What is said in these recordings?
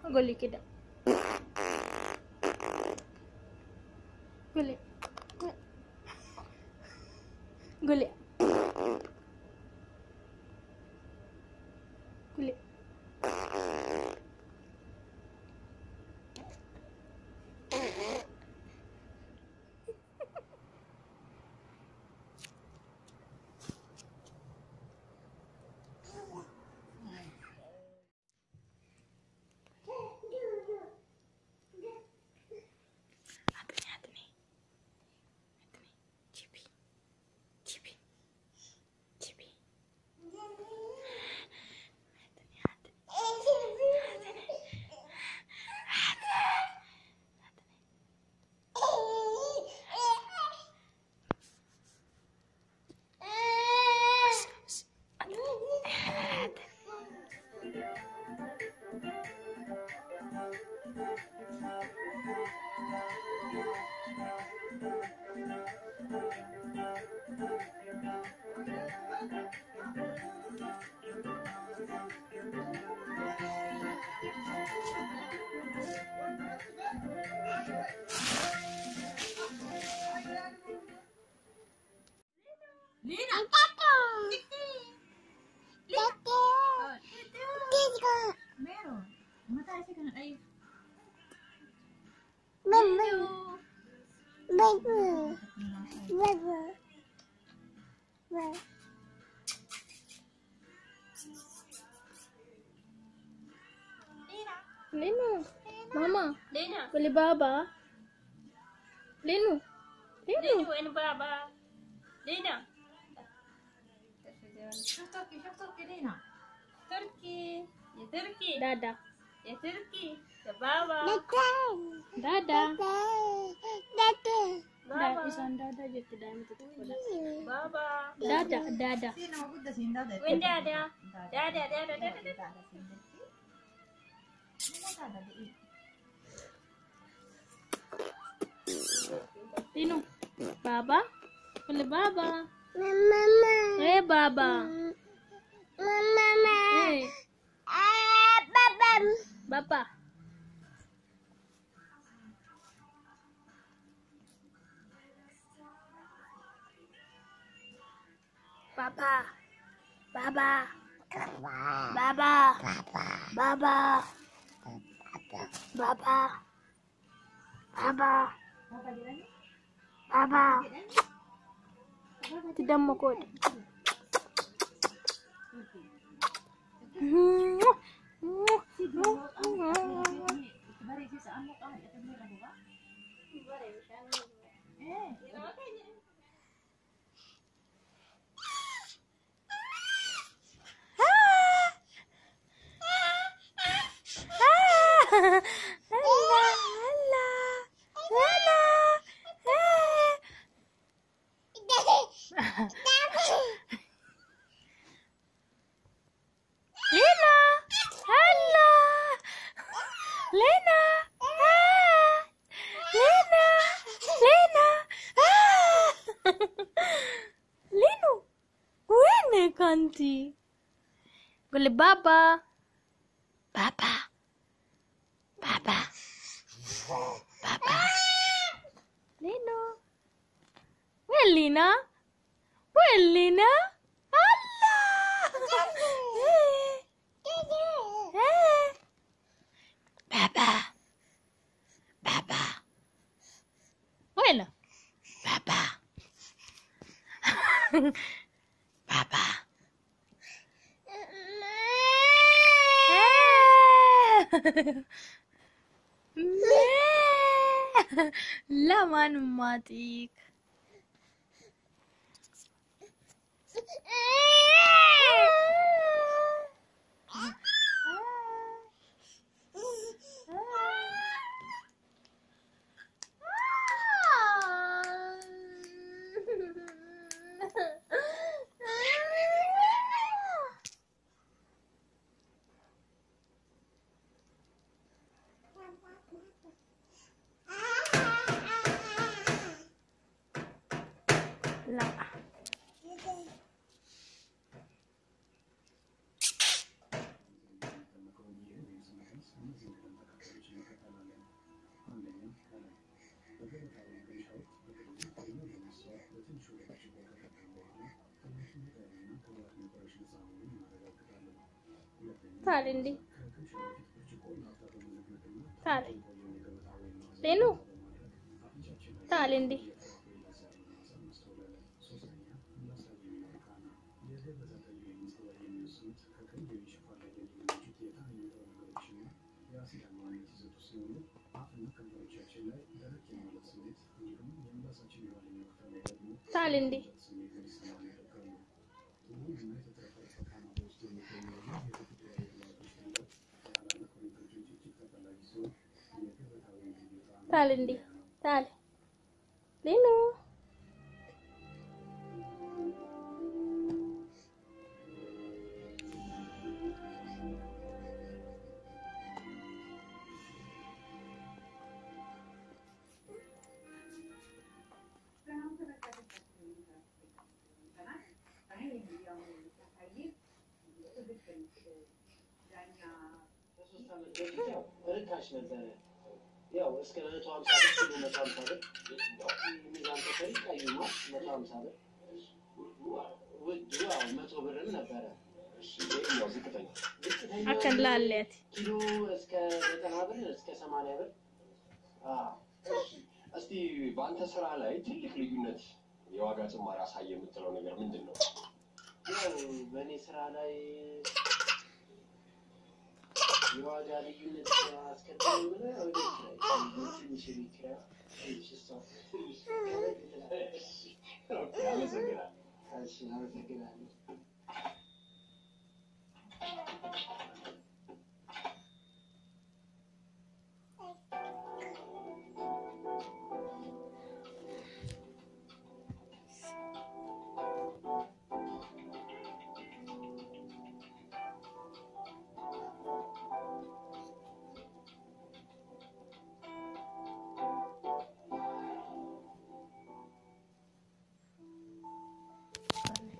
Guli kida. Guli. Guli. Guli. Lina. Meron. Matay siya ka ay. Lino. Mama. Lina. Guli baba. Lino. Lina ini baba. Lina. Shok-shok Lina. Turki. Ya Turki. Dada. Ya Turki. Ya baba. Dada. Baba. Isan dada jadi dami tutup pada. Baba. Dada. Dada. Sino magudda sinda da. Wenda ada. Dada. Lino. Baba. Guli baba. Baba. Bapa. Papa. Baba. Baba. Baba. Baba. Baba. Baba. Tidak mau kod. Lena, hello, Lena, Lena, Leno, wene kanti, gule baba, baba, Leno, Lena, Bueno, Papa. Papa. Laman matik. Talindi. Tali. Lenu. Talindi. Talindi. Talindi. Tali. Lenu. ርካሽ ነበረ። ያው እስከ 150 ብር ኪሎ 150 ብር ሚዛን ተፈሪ ቀይማ 150 ብር ውድ ያው 100 ብርም ነበረ። እሺ ነው ዝቅተኛ አከላለት ኪሎ እስከ 90 ብር እስከ 80 ብር። እስቲ በአንተ ስራ ላይ ትልቅ ልዩነት የዋጋ ጭማሪ አሳየ የምትለው ነገር ምንድነው? ያው በእኔ ስራ ላይ የዋጋ ልዩነት አስከተለ ብለህ ወደ ትንሽ ቢክራ እሺ አመሰግናለሁ።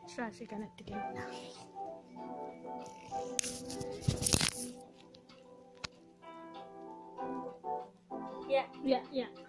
Traffic kanatti kenna. Yeah. Yeah.